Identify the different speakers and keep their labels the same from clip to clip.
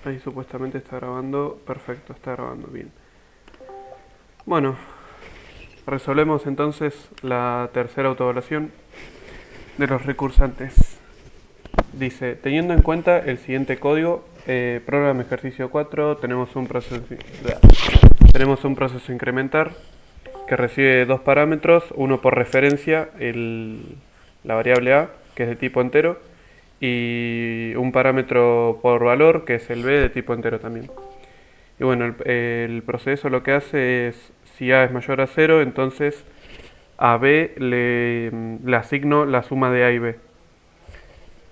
Speaker 1: Ahí supuestamente está grabando. Perfecto, está grabando bien. Bueno, resolvemos entonces la tercera autoevaluación de los recursantes. Dice, teniendo en cuenta el siguiente código, programa ejercicio 4, tenemos un proceso incrementar que recibe dos parámetros, uno por referencia, la variable a, que es de tipo entero, y un parámetro por valor, que es el b, de tipo entero también. Y bueno, el proceso lo que hace es, si a es mayor a cero, entonces a b le asigno la suma de a y b.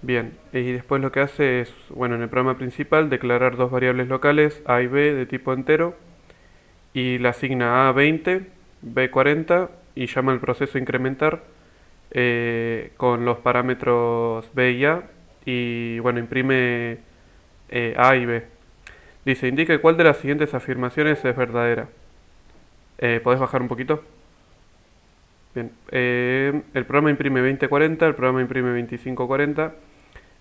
Speaker 1: Bien, y después lo que hace es, bueno, en el programa principal, declarar dos variables locales, a y b, de tipo entero, y le asigna a 20, b 40, y llama al proceso incrementar con los parámetros b y a, y bueno, imprime a y b. Dice, indique cuál de las siguientes afirmaciones es verdadera. ¿Podés bajar un poquito? Bien. El programa imprime 2040, el programa imprime 2540,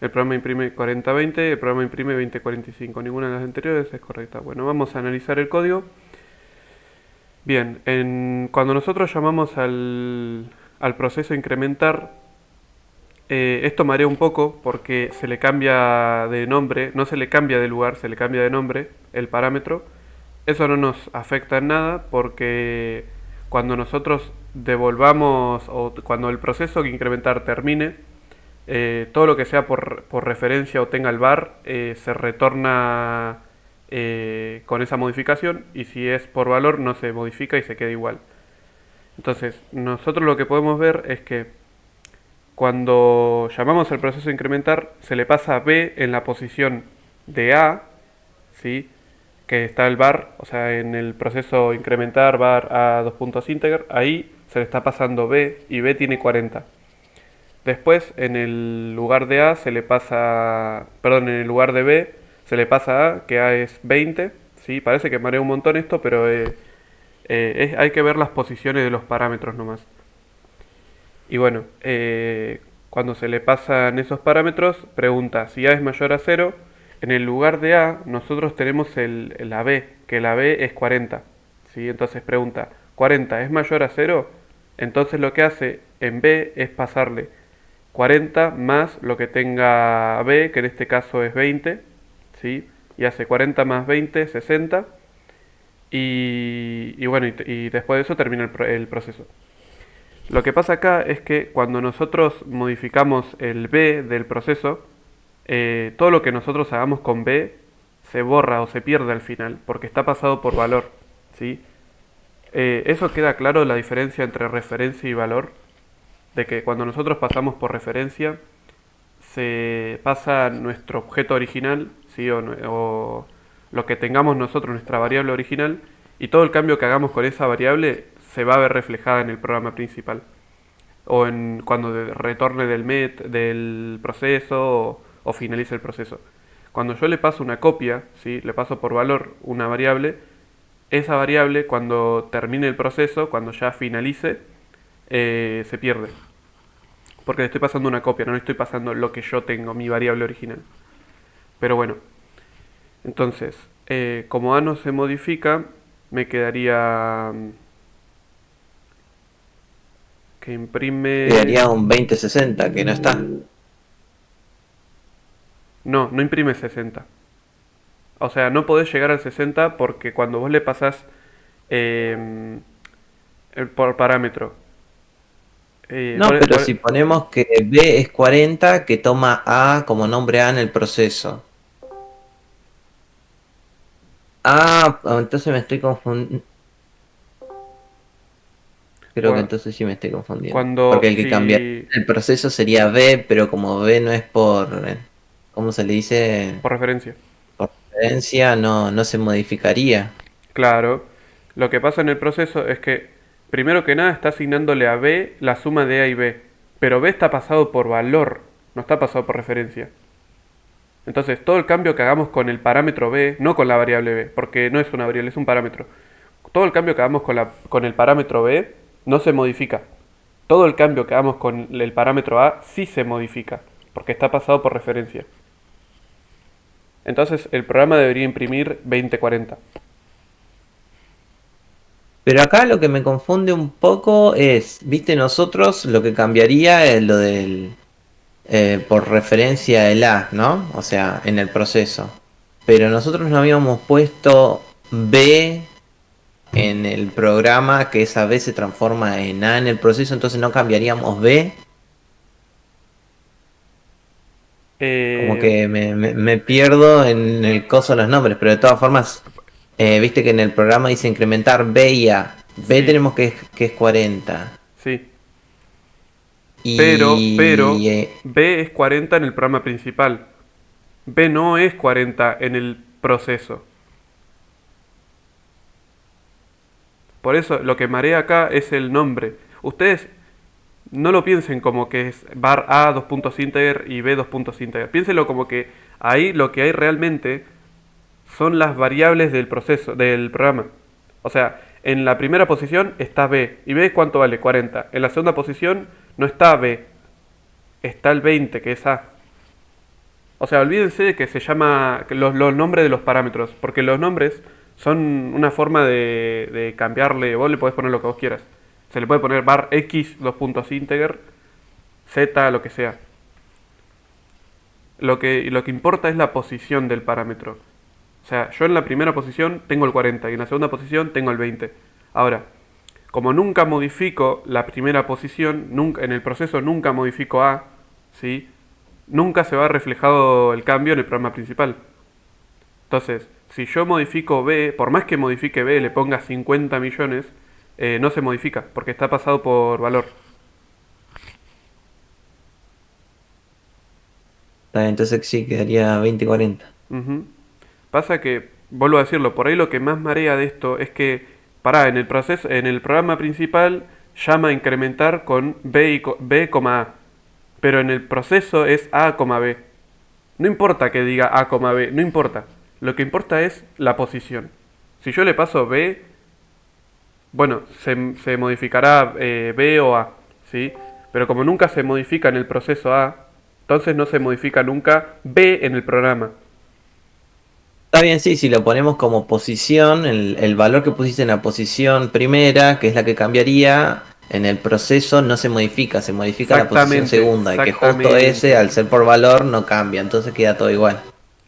Speaker 1: el programa imprime 4020, el programa imprime 2045. Ninguna de las anteriores es correcta. Bueno, vamos a analizar el código. Bien, cuando nosotros llamamos al proceso incrementar, esto marea un poco porque se le cambia de nombre, no se le cambia de lugar, se le cambia de nombre el parámetro. Eso no nos afecta en nada porque cuando nosotros devolvamos o cuando el proceso de incrementar termine, todo lo que sea por referencia o tenga el var se retorna con esa modificación, y si es por valor no se modifica y se queda igual. Entonces nosotros lo que podemos ver es que cuando llamamos al proceso de incrementar se le pasa a b en la posición de a, ¿sí? Que está el var, o sea, en el proceso incrementar var a dos puntos integer, ahí se le está pasando b y b tiene 40. Después, en el lugar de a se le pasa, perdón, en el lugar de b se le pasa a, que a es 20, ¿sí? Parece que marea un montón esto, pero hay que ver las posiciones de los parámetros nomás. Y bueno, cuando se le pasan esos parámetros, pregunta si a es mayor a cero. En el lugar de a, nosotros tenemos la b, que la b es 40. ¿Sí? Entonces pregunta, ¿40 es mayor a cero? Entonces lo que hace en b es pasarle 40 más lo que tenga b, que en este caso es 20. ¿Sí? Y hace 40 más 20, 60. Y bueno, y después de eso termina el proceso. Lo que pasa acá es que cuando nosotros modificamos el b del proceso, todo lo que nosotros hagamos con b se borra o se pierde al final, porque está pasado por valor. ¿Sí? Eso queda claro, la diferencia entre referencia y valor, de que cuando nosotros pasamos por referencia, se pasa nuestro objeto original, ¿sí? O lo que tengamos nosotros, nuestra variable original, y todo el cambio que hagamos con esa variable se va a ver reflejada en el programa principal o en cuando retorne del proceso o finalice el proceso. Cuando yo le paso una copia, ¿sí? Le paso por valor una variable, esa variable cuando termine el proceso, cuando ya finalice, se pierde. Porque le estoy pasando una copia, no le estoy pasando lo que yo tengo, mi variable original. Pero bueno, entonces, como a no se modifica, me quedaría que imprime...
Speaker 2: Quedaría un 2060 que no está.
Speaker 1: No, no imprime 60. O sea, no podés llegar al 60 porque cuando vos le pasás eh, el por parámetro,
Speaker 2: No, pero si ponemos que B es 40, que toma A como nombre A en el proceso. Ah, entonces me estoy confundiendo. Creo que entonces sí me estoy confundiendo.
Speaker 1: cuando
Speaker 2: Porque el que cambiaría
Speaker 1: si
Speaker 2: el proceso sería B, pero como B no es por, ¿cómo se le dice?
Speaker 1: por referencia,
Speaker 2: Por referencia, no se modificaría.
Speaker 1: claro, lo que pasa en el proceso es que primero que nada está asignándole a B la suma de A y B, pero B está pasado por valor, no está pasado por referencia. Entonces, todo el cambio que hagamos con el parámetro b, no con la variable b, porque no es una variable, es un parámetro. Todo el cambio que hagamos con el parámetro b no se modifica. Todo el cambio que hagamos con el parámetro a sí se modifica, porque está pasado por referencia. Entonces el programa debería imprimir 2040.
Speaker 2: Pero acá lo que me confunde un poco es, viste, nosotros lo que cambiaría es lo del, por referencia el A, ¿no? O sea, en el proceso. Pero nosotros no habíamos puesto B en el programa, que esa B se transforma en A en el proceso, entonces no cambiaríamos B. Como
Speaker 1: Eh,
Speaker 2: que me pierdo en el coso de los nombres, pero de todas formas, viste que en el programa dice incrementar B y A. B
Speaker 1: sí,
Speaker 2: tenemos que es 40.
Speaker 1: sí. Pero,
Speaker 2: Y
Speaker 1: B es 40 en el programa principal. B no es 40 en el proceso. Por eso lo que marea acá es el nombre. Ustedes no lo piensen como que es var A dos puntos integer y B dos puntos integer. Piénsenlo como que ahí lo que hay realmente son las variables del proceso, del programa. O sea, en la primera posición está B. ¿Y B cuánto vale? 40. En la segunda posición no está B. Está el 20, que es A. O sea, olvídense de que se llama los nombres de los parámetros, porque los nombres son una forma de cambiarle, vos le podés poner lo que vos quieras. Se le puede poner var x, dos puntos integer, z, lo que sea. Lo que importa es la posición del parámetro. O sea, yo en la primera posición tengo el 40 y en la segunda posición tengo el 20. Ahora, como nunca modifico la primera posición, nunca, en el proceso nunca modifico A, ¿sí? Nunca se va reflejado el cambio en el programa principal. Entonces, si yo modifico B, por más que modifique B, le ponga 50 millones, no se modifica, porque está pasado por valor.
Speaker 2: entonces sí, quedaría 20-40.
Speaker 1: Ujú. Pasa que, vuelvo a decirlo, por ahí lo que más marea de esto es que, pará, en el proceso, en el programa principal llama a incrementar con B, A, pero en el proceso es A, B. No importa que diga A, B, no importa. Lo que importa es la posición. Si yo le paso B, bueno, se modificará B o A, ¿sí? Pero como nunca se modifica en el proceso A, entonces no se modifica nunca B en el programa.
Speaker 2: Está bien, sí, si lo ponemos como posición, el valor que pusiste en la posición primera, que es la que cambiaría, en el proceso no se modifica la posición
Speaker 1: Exactamente,
Speaker 2: segunda, y que justo ese,
Speaker 1: exactamente.
Speaker 2: al ser por valor, no cambia, entonces queda todo igual.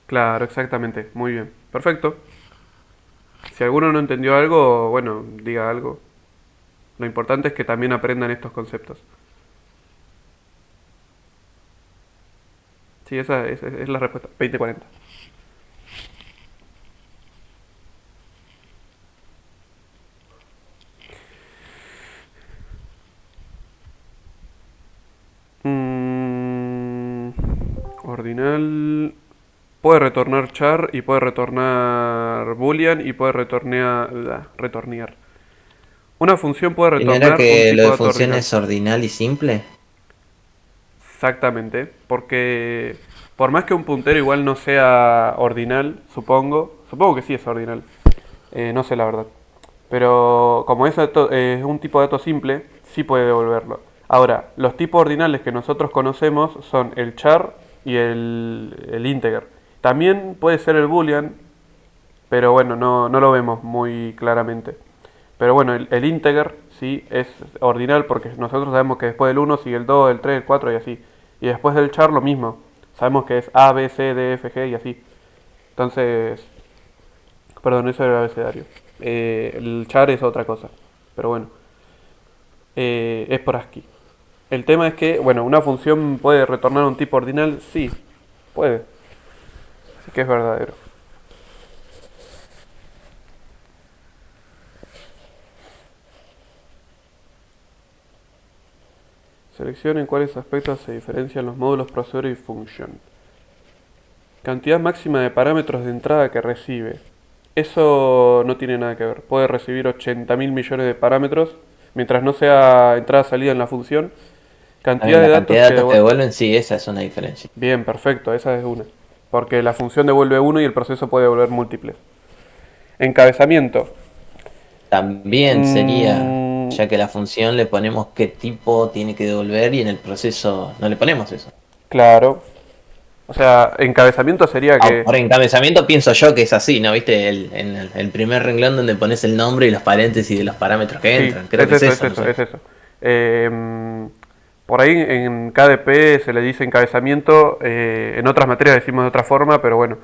Speaker 1: Claro, exactamente. Muy bien. Perfecto. Si alguno no entendió algo, bueno, diga algo. Lo importante es que también aprendan estos conceptos. Sí, esa es la respuesta. 2040. Mm, ordinal. Puede retornar char y puede retornar boolean y puede retornear. Una función puede
Speaker 2: ¿Y no era
Speaker 1: retornar un
Speaker 2: que lo
Speaker 1: tipo
Speaker 2: de
Speaker 1: de dato ordinal.
Speaker 2: funciones ordinal y simple?
Speaker 1: Exactamente, porque por más que un puntero igual no sea ordinal, supongo que sí es ordinal, no sé la verdad, pero como es un tipo de dato simple, sí puede devolverlo. Ahora, los tipos ordinales que nosotros conocemos son el char y el integer. También puede ser el boolean, pero bueno, no lo vemos muy claramente. Pero bueno, el integer sí es ordinal porque nosotros sabemos que después del uno sigue el 2 el 3 el 4 y así. Y después del char lo mismo. Sabemos que es A, B, C, D, F, G y así. Entonces, perdón, eso era el abecedario. El char es otra cosa. Pero bueno, es por ASCII. El tema es que, bueno, una función puede retornar un tipo ordinal, sí, puede. Así que es verdadero. Seleccione en cuáles aspectos se diferencian los módulos procesador y function. Cantidad máxima de parámetros de entrada que recibe. Eso no tiene nada que ver. Puede recibir 80.000 millones de parámetros mientras no sea entrada-salida en la función. Cantidad
Speaker 2: También
Speaker 1: de
Speaker 2: la
Speaker 1: datos
Speaker 2: cantidad de
Speaker 1: que
Speaker 2: datos que devuelven, sí, esa es una diferencia.
Speaker 1: Bien, perfecto, esa es una. Porque la función devuelve uno y el proceso puede devolver múltiples. Encabezamiento.
Speaker 2: También sería,
Speaker 1: Mm,
Speaker 2: ya que la función le ponemos qué tipo tiene que devolver y en el proceso no le ponemos eso.
Speaker 1: claro. O sea, encabezamiento sería que...
Speaker 2: Por encabezamiento pienso yo que es así, ¿no? ¿Viste? En el primer renglón donde pones el nombre y los paréntesis de los parámetros que
Speaker 1: Sí,
Speaker 2: entran. Creo
Speaker 1: es
Speaker 2: que es
Speaker 1: eso, es
Speaker 2: eso, no
Speaker 1: eso,
Speaker 2: sé.
Speaker 1: es eso. Por ahí en KDP se le dice encabezamiento, en otras materias decimos de otra forma, pero bueno.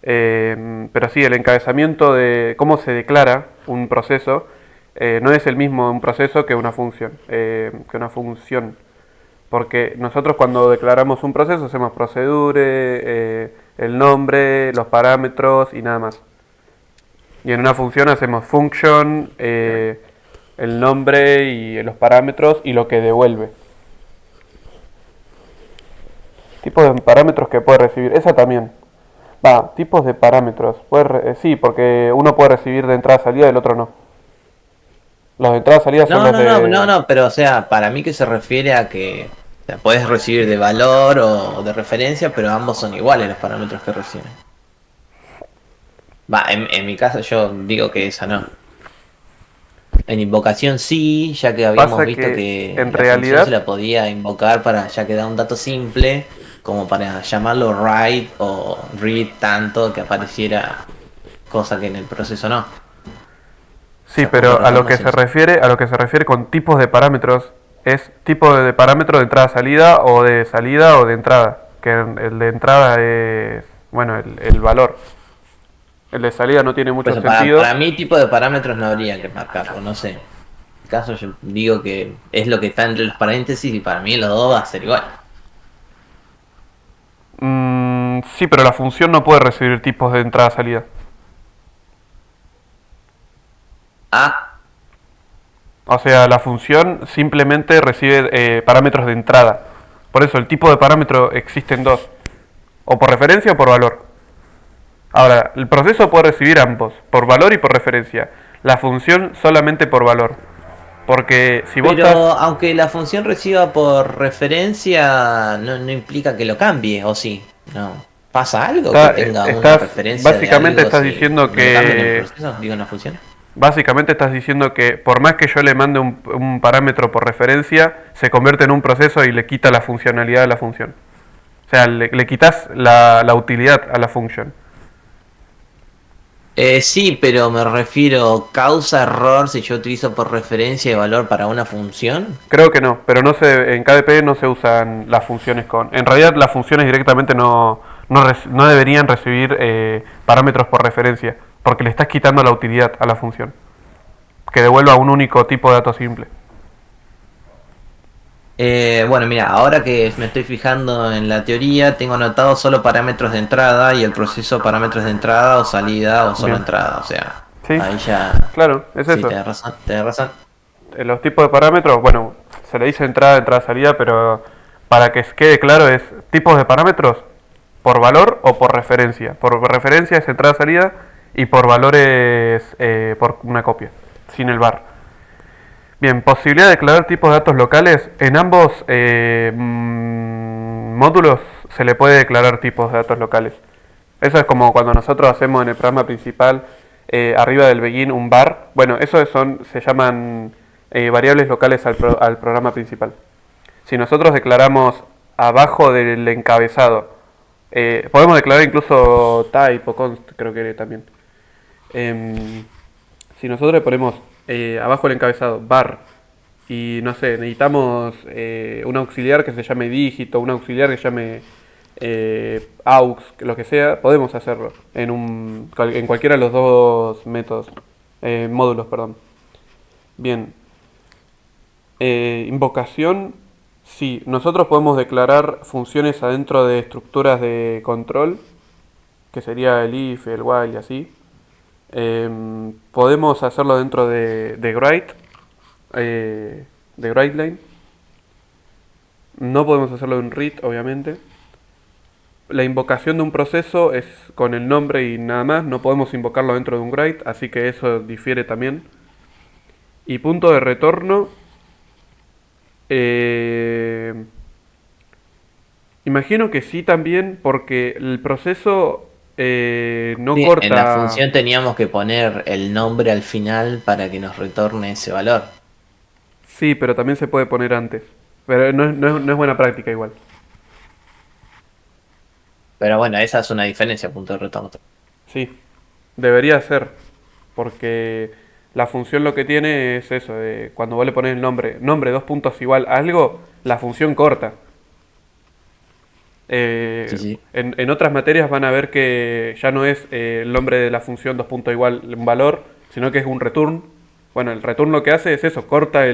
Speaker 1: Pero sí, el encabezamiento de cómo se declara un proceso no es el mismo un proceso que una función. Porque nosotros cuando declaramos un proceso hacemos procedure, el nombre, los parámetros y nada más. Y en una función hacemos function, el nombre y los parámetros y lo que devuelve. Tipos de parámetros que puede recibir. Esa también. Va, tipos de parámetros. Sí, porque uno puede recibir de entrada salida y el otro no. Los de entrada salida son
Speaker 2: No,
Speaker 1: los
Speaker 2: no, no, no,
Speaker 1: de...
Speaker 2: no, pero o sea, para mí que se refiere a que o sea, puedes recibir de valor o de referencia, pero ambos son iguales los parámetros que reciben. Va, en mi caso yo digo que esa no. En invocación sí, ya que habíamos
Speaker 1: Pasa
Speaker 2: visto
Speaker 1: que
Speaker 2: que
Speaker 1: en
Speaker 2: la función se
Speaker 1: realidad...
Speaker 2: la podía invocar para, ya que da un dato simple, como para llamarlo write o read tanto que apareciera cosa que en el proceso no. O
Speaker 1: Sí,
Speaker 2: sea, punto
Speaker 1: pero
Speaker 2: retorno sí o sí.
Speaker 1: a lo que se refiere con tipos de parámetros es tipo de parámetro de entrada-salida o de entrada. Que el de entrada es, bueno, el valor. El de salida no tiene mucho
Speaker 2: Pues
Speaker 1: sentido.
Speaker 2: para mí tipo de parámetros no habría que marcarlo, no sé. En el caso yo digo que es lo que está entre los paréntesis y para mí los dos va a ser igual.
Speaker 1: Sí, pero la función no puede recibir tipos de entrada-salida.
Speaker 2: Ah,
Speaker 1: O sea, la función simplemente recibe parámetros de entrada. Por eso el tipo de parámetro existen dos. O por referencia o por valor. Ahora, el proceso puede recibir ambos, por valor y por referencia. La función solamente por valor. Porque si vos
Speaker 2: pero
Speaker 1: estás...
Speaker 2: aunque la función reciba por referencia, no, no implica que lo cambie, ¿o sí? No. ¿Pasa algo que tenga una referencia de
Speaker 1: básicamente
Speaker 2: algo
Speaker 1: estás
Speaker 2: si
Speaker 1: diciendo
Speaker 2: no lo cambian en el
Speaker 1: que...
Speaker 2: proceso? Digo, en la función.
Speaker 1: Básicamente estás diciendo que por más que yo le mande un parámetro por referencia, se convierte en un proceso y le quita la funcionalidad de la función. O sea, le quitas la utilidad a la función.
Speaker 2: Sí, pero me refiero, ¿causa error si yo utilizo por referencia de valor para una función?
Speaker 1: Creo que no, pero no se, en KDP no se usan las funciones con... En realidad las funciones directamente no deberían recibir parámetros por referencia, porque le estás quitando la utilidad a la función, que devuelva un único tipo de dato simple.
Speaker 2: Bueno, mira, ahora que me estoy fijando en la teoría, tengo anotado solo parámetros de entrada y el proceso parámetros de entrada o salida o solo
Speaker 1: Bien.
Speaker 2: entrada. O sea,
Speaker 1: Sí,
Speaker 2: ahí ya...
Speaker 1: claro, es
Speaker 2: Sí,
Speaker 1: eso.
Speaker 2: tenés razón, tenés razón.
Speaker 1: Los tipos de parámetros, bueno, se le dice entrada, entrada, salida, pero para que quede claro es tipos de parámetros por valor o por referencia. Por referencia es entrada, salida y por valor es por una copia, sin el var. Bien, posibilidad de declarar tipos de datos locales. En ambos módulos se le puede declarar tipos de datos locales. Eso es como cuando nosotros hacemos en el programa principal arriba del begin un var. Bueno, eso se llaman variables locales al programa principal. Si nosotros declaramos abajo del encabezado, podemos declarar incluso type o const, creo que también. Em, si nosotros le ponemos abajo el encabezado var y no sé, necesitamos un auxiliar que se llame dígito, un auxiliar que se llame aux, lo que sea, podemos hacerlo en cualquiera de los dos métodos, módulos, perdón. Bien, invocación, sí, nosotros podemos declarar funciones adentro de estructuras de control, que sería el if, el while y así. Podemos hacerlo dentro de Write, de WriteLine. No podemos hacerlo en read, obviamente. La invocación de un proceso es con el nombre y nada más. No podemos invocarlo dentro de un write, así que eso difiere también. Y punto de retorno. eh, Imagino que sí también, porque el proceso no
Speaker 2: Sí, en la
Speaker 1: corta.
Speaker 2: función teníamos que poner el nombre al final para que nos retorne ese valor.
Speaker 1: Sí, pero también se puede poner antes. Pero no es buena práctica igual.
Speaker 2: Pero bueno, esa es una diferencia, punto de retorno.
Speaker 1: Sí, debería ser, porque la función lo que tiene es eso, de cuando vos le pones el nombre dos puntos igual a algo, la función corta.
Speaker 2: Sí, sí.
Speaker 1: En otras materias van a ver que ya no es el nombre de la función dos puntos igual un valor, sino que es un return. Bueno, el return lo que hace es eso, corta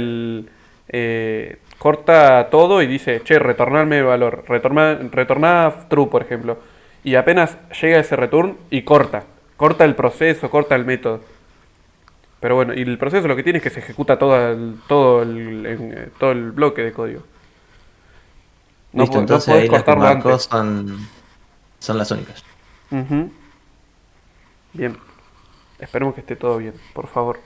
Speaker 1: todo y dice, che, retornarme el valor, retorná true, por ejemplo. Y apenas llega ese return y corta el proceso, corta el método. Pero bueno, y el proceso lo que tiene es que se ejecuta todo el bloque de código. No,
Speaker 2: Listo,
Speaker 1: no
Speaker 2: entonces
Speaker 1: podés
Speaker 2: ahí las que
Speaker 1: cortarlo
Speaker 2: marcó
Speaker 1: antes.
Speaker 2: son las únicas.
Speaker 1: Ujú. Bien, esperemos que esté todo bien, por favor.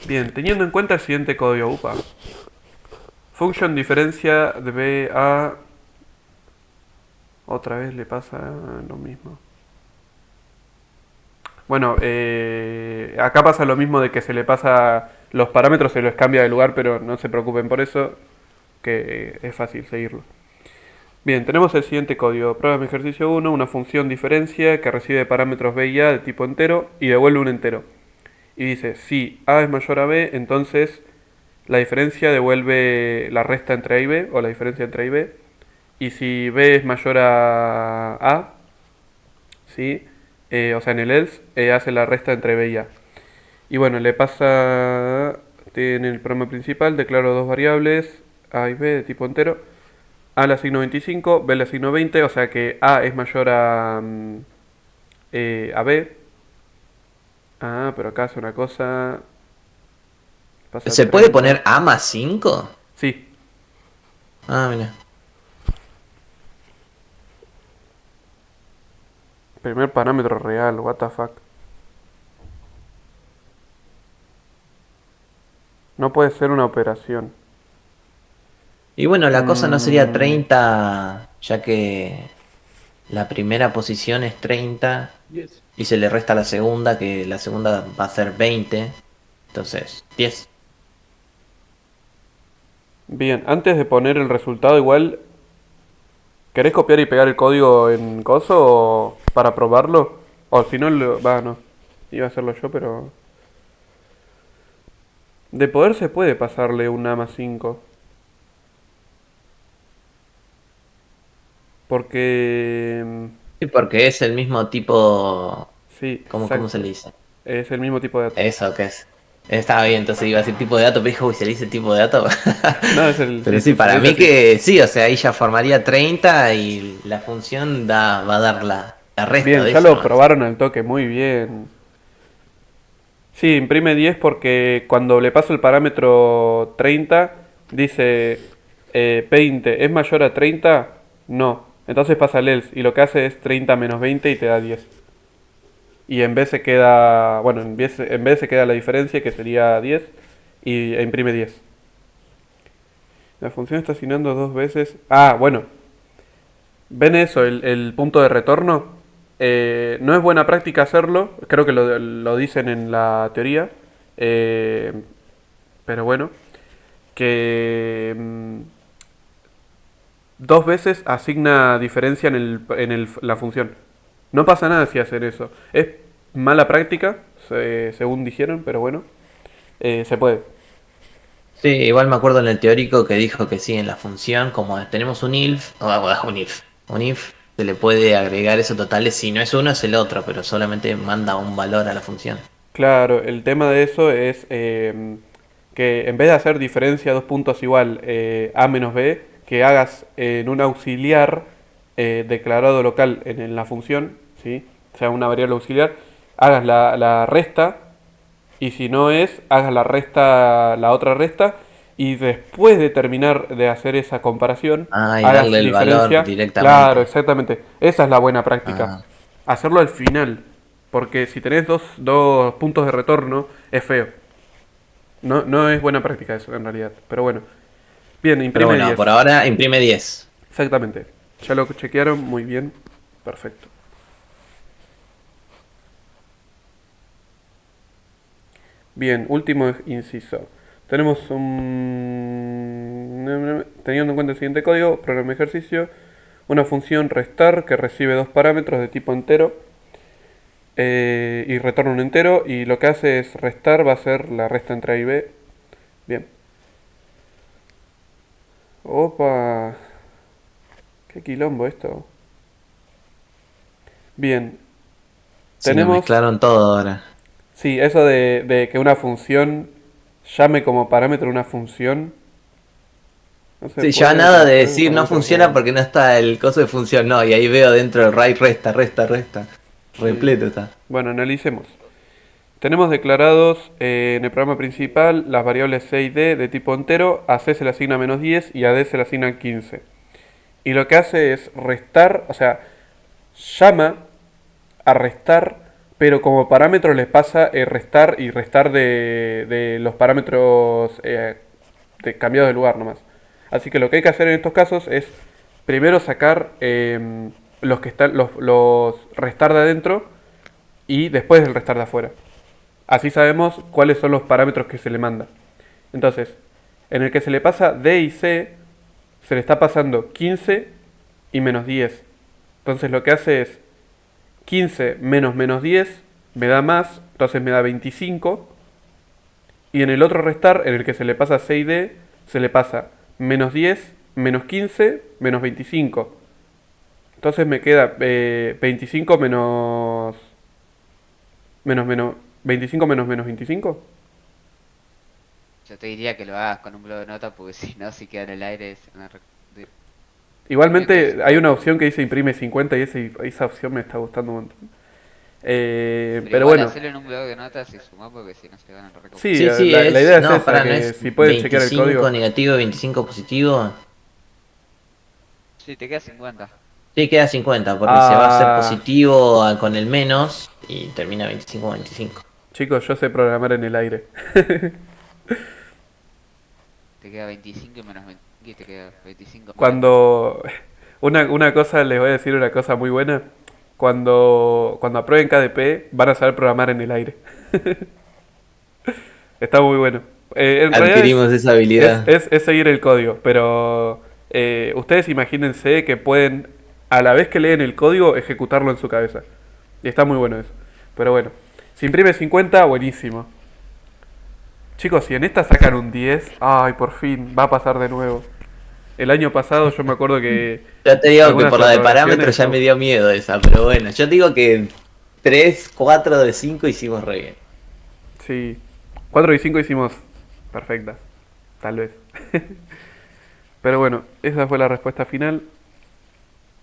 Speaker 1: Bien, teniendo en cuenta el siguiente código, upa. Function diferencia de B a... Otra vez le pasa lo mismo. Bueno, acá pasa lo mismo de que se le pasa los parámetros, se los cambia de lugar, pero no se preocupen por eso, que es fácil seguirlo. Bien, tenemos el siguiente código. Prueba en ejercicio uno, una función diferencia que recibe parámetros b y a de tipo entero y devuelve un entero. Y dice, si a es mayor a b, entonces la diferencia devuelve la resta entre a y b, o la diferencia entre a y b. Y si b es mayor a, ¿sí? O sea, en el else, hace la resta entre b y a. Y bueno, le pasa, en el programa principal, declaro dos variables, a y b de tipo entero. A le asigno 25, b le asigno 20, o sea que a es mayor a b. Ah, pero acá hace una cosa, pasa
Speaker 2: ¿Se puede
Speaker 1: 30.
Speaker 2: poner A más 5?
Speaker 1: Sí,
Speaker 2: Ah, mira.
Speaker 1: primer parámetro real, what the fuck. No puede ser una operación.
Speaker 2: Y bueno, la cosa no sería
Speaker 1: Mm,
Speaker 2: 30, ya que la primera posición es 30 y se le resta la segunda, que la segunda va a ser 20. Entonces, 10.
Speaker 1: bien, antes de poner el resultado igual, ¿querés copiar y pegar el código en coso para probarlo? O si no, va, no. Iba a hacerlo yo, pero... De poder se puede pasarle un A más 5. Porque...
Speaker 2: Sí, porque es el mismo tipo.
Speaker 1: Sí,
Speaker 2: ¿Cómo se
Speaker 1: exacto.
Speaker 2: le dice?
Speaker 1: Es el mismo tipo de dato.
Speaker 2: Eso, ¿qué es? Estaba bien, entonces iba a decir tipo de dato, pero dijo, uy, se le dice tipo de dato.
Speaker 1: No, es el...
Speaker 2: Pero
Speaker 1: Sí,
Speaker 2: sí,
Speaker 1: se le
Speaker 2: para
Speaker 1: dice
Speaker 2: mí
Speaker 1: así.
Speaker 2: que sí, o sea, ahí ya formaría 30 y la función va a dar la resta
Speaker 1: Bien,
Speaker 2: de
Speaker 1: ya
Speaker 2: eso
Speaker 1: lo
Speaker 2: nomás.
Speaker 1: probaron al toque, muy bien. Sí, imprime 10 porque cuando le paso el parámetro 30, dice 20 es mayor a 30, no. Entonces pasa el else y lo que hace es 30 menos 20 y te da 10. Y en vez se queda, bueno, en vez se queda la diferencia que sería 10 e imprime 10. La función está asignando dos veces. Ah, bueno, ¿ven eso, el punto de retorno? No es buena práctica hacerlo, creo que lo dicen en la teoría, eh, pero bueno, que dos veces asigna diferencia la función. No pasa nada si hacen eso. Es mala práctica, según dijeron, pero bueno, se puede.
Speaker 2: Sí, igual me acuerdo en el teórico que dijo que sí, en la función, como tenemos un if, un if, se le puede agregar esos totales, si no es uno es el otro, pero solamente manda un valor a la función.
Speaker 1: Claro, el tema de eso es que en vez de hacer diferencia dos puntos igual a menos b, que hagas en un auxiliar declarado local en la función, ¿sí? O sea, una variable auxiliar, hagas la resta y si no es, hagas la otra resta y después de terminar de hacer esa comparación,
Speaker 2: Ah, y
Speaker 1: hagas
Speaker 2: darle el valor
Speaker 1: diferencia. Claro,
Speaker 2: directamente.
Speaker 1: exactamente. Esa es la buena práctica.
Speaker 2: Ah,
Speaker 1: Hacerlo al final. Porque si tenés dos puntos de retorno, es feo. No, no es buena práctica eso, en realidad. Pero bueno. Bien,
Speaker 2: pero
Speaker 1: imprime
Speaker 2: bueno,
Speaker 1: 10.
Speaker 2: por ahora imprime 10.
Speaker 1: Exactamente. Ya lo chequearon, muy bien. Perfecto. Bien, último inciso. Tenemos un... Teniendo en cuenta el siguiente código, programa ejercicio. una función restar que recibe dos parámetros de tipo entero y retorna un entero, y lo que hace es restar, va a ser la resta entre A y B. Bien. Opa. Qué quilombo esto. Bien.
Speaker 2: Si nos
Speaker 1: Tenemos...
Speaker 2: mezclaron todo ahora.
Speaker 1: Sí, eso de que una función llame como parámetro una función. No se
Speaker 2: Sí, ya
Speaker 1: puede,
Speaker 2: nada
Speaker 1: como
Speaker 2: de
Speaker 1: prueba
Speaker 2: decir no
Speaker 1: parámetros
Speaker 2: funciona
Speaker 1: reales.
Speaker 2: porque no está el coso de función, no, y ahí veo dentro el RAID resta.
Speaker 1: Sí.
Speaker 2: Repleto está.
Speaker 1: Bueno, analicemos. Tenemos declarados en el programa principal las variables C y D de tipo entero. A C se le asigna -10 y a D se le asigna 15. Y lo que hace es restar, o sea, llama a restar, pero como parámetro les pasa restar y restar de los parámetros cambiados de lugar nomás. Así que lo que hay que hacer en estos casos es primero sacar los que están los restar de adentro y después el restar de afuera. Así sabemos cuáles son los parámetros que se le manda. Entonces, en el que se le pasa D y C, se le está pasando 15 y -10. Entonces lo que hace es 15 menos -10 me da más, entonces me da 25. Y en el otro restar, en el que se le pasa C y D, se le pasa -10, -15, -25. Entonces me queda 25 menos 25 menos -25.
Speaker 3: Yo te diría que lo hagas con un bloc de notas porque si no, si queda en el aire se van a reconfundir. Imprime todo
Speaker 1: Igualmente hay una
Speaker 3: 50.
Speaker 1: opción que dice imprime 50 y esa opción me está gustando un montón.
Speaker 3: Pero
Speaker 1: Pero
Speaker 3: igual
Speaker 1: bueno,
Speaker 3: hacerlo en un bloc de notas y sumar porque si no se van a
Speaker 1: sí,
Speaker 3: reconfundir.
Speaker 2: Sí, sí,
Speaker 1: la idea es
Speaker 2: no,
Speaker 1: esa,
Speaker 2: para, no
Speaker 1: que
Speaker 2: es
Speaker 1: si pueden chequear el
Speaker 2: 25
Speaker 1: código.
Speaker 2: negativo, 25 positivo.
Speaker 3: Sí, te queda 50.
Speaker 2: Sí, queda 50 porque se va a hacer
Speaker 1: Ah,
Speaker 2: positivo con el menos y termina 25-25.
Speaker 1: chicos, yo sé programar en el aire.
Speaker 3: Te queda 25 y menos 25 y te queda 25 menos 25.
Speaker 1: Cuando... una cosa, les voy a decir una cosa muy buena. Cuando aprueben KDP, van a saber programar en el aire. Está muy bueno. En realidad
Speaker 2: Adquirimos esa habilidad.
Speaker 1: es seguir el código, pero ustedes imagínense que pueden, a la vez que leen el código, ejecutarlo en su cabeza. Y está muy bueno eso. Pero bueno, si imprime 50, buenísimo. Chicos, si en esta sacan un 10, ay, por fin, va a pasar de nuevo. El año pasado yo me acuerdo que
Speaker 2: Ya te digo que
Speaker 1: algunas
Speaker 2: por la de parámetros
Speaker 1: aprobaciones...
Speaker 2: ya me dio miedo esa, pero bueno, yo digo que 3 4 de 5 hicimos re bien.
Speaker 1: Sí, 4 y 5 hicimos perfectas, tal vez. Pero bueno, esa fue la respuesta final.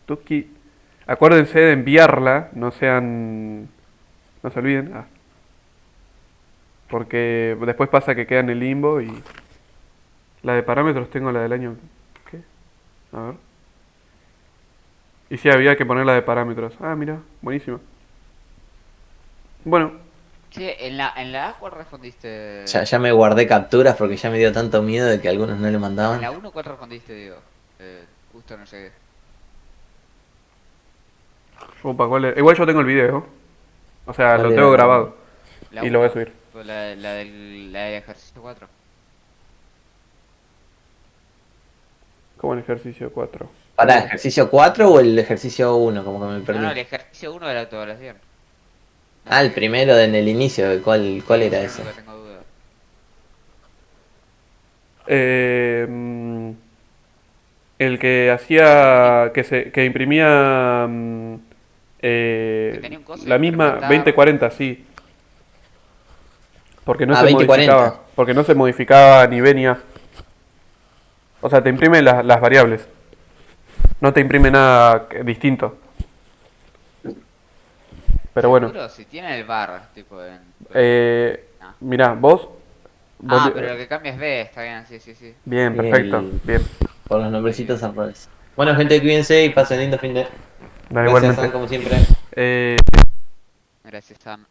Speaker 1: Tuki. Acuérdense de enviarla, no sean... No se olviden. Porque después pasa que queda en el limbo y... La de parámetros tengo la del año... ¿Qué? A ver. Y sí, había que poner la de parámetros. Ah, mira, buenísimo. Bueno,
Speaker 3: Che, en la A, ¿cuál respondiste?
Speaker 2: Ya me guardé capturas porque ya me dio tanto miedo de que algunos no le
Speaker 3: En
Speaker 2: mandaban.
Speaker 3: la 1, ¿cuál respondiste, digo? Justo no sé.
Speaker 1: opa, ¿cuál es? Igual yo tengo el video. O sea,
Speaker 2: ¿Cuál
Speaker 1: lo
Speaker 2: era
Speaker 1: tengo
Speaker 2: la-
Speaker 1: grabado.
Speaker 3: La
Speaker 1: Y lo voy a
Speaker 3: 1,
Speaker 1: subir.
Speaker 3: fue la del ejercicio 4.
Speaker 1: Como en ejercicio 4.
Speaker 2: ¿Para ejercicio 4 o el ejercicio 1? Como que me
Speaker 3: No, no,
Speaker 2: perdí.
Speaker 3: el ejercicio 1 de la autoevaluación. No
Speaker 2: Ah,
Speaker 3: sé
Speaker 2: el primero en el inicio, ¿cuál
Speaker 3: Sí,
Speaker 2: era
Speaker 3: ese es
Speaker 2: ese?
Speaker 3: lo que tengo duda.
Speaker 1: Eh, mm, el que
Speaker 3: El del
Speaker 1: hacía, que imprimía
Speaker 3: que tenía un coso y
Speaker 1: la misma
Speaker 3: incrementar.
Speaker 1: 2040, sí, porque no
Speaker 2: Ah,
Speaker 1: se
Speaker 2: 2040.
Speaker 1: modificaba, porque no se modificaba ni B ni A. O sea, te imprime las variables, no te imprime nada distinto. Pero bueno,
Speaker 3: Seguro, si tiene el bar, tipo en.
Speaker 1: eh,
Speaker 3: No.
Speaker 1: mirá, vos
Speaker 3: Ah, pero lo que cambia es B, está bien, sí, sí, sí.
Speaker 1: bien,
Speaker 2: Sí,
Speaker 1: perfecto, bien,
Speaker 2: por los
Speaker 3: Sí, sí,
Speaker 2: nombrecitos
Speaker 3: sí.
Speaker 2: al revés. Bueno, gente, cuídense y pasen lindo fin de.
Speaker 1: da
Speaker 2: Gracias,
Speaker 1: igualmente.
Speaker 2: Sam, como siempre.
Speaker 1: Eh,
Speaker 3: Gracias, Sam.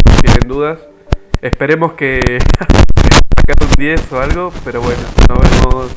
Speaker 1: si tienen dudas, esperemos que sacar un 10 o algo, pero bueno, nos vemos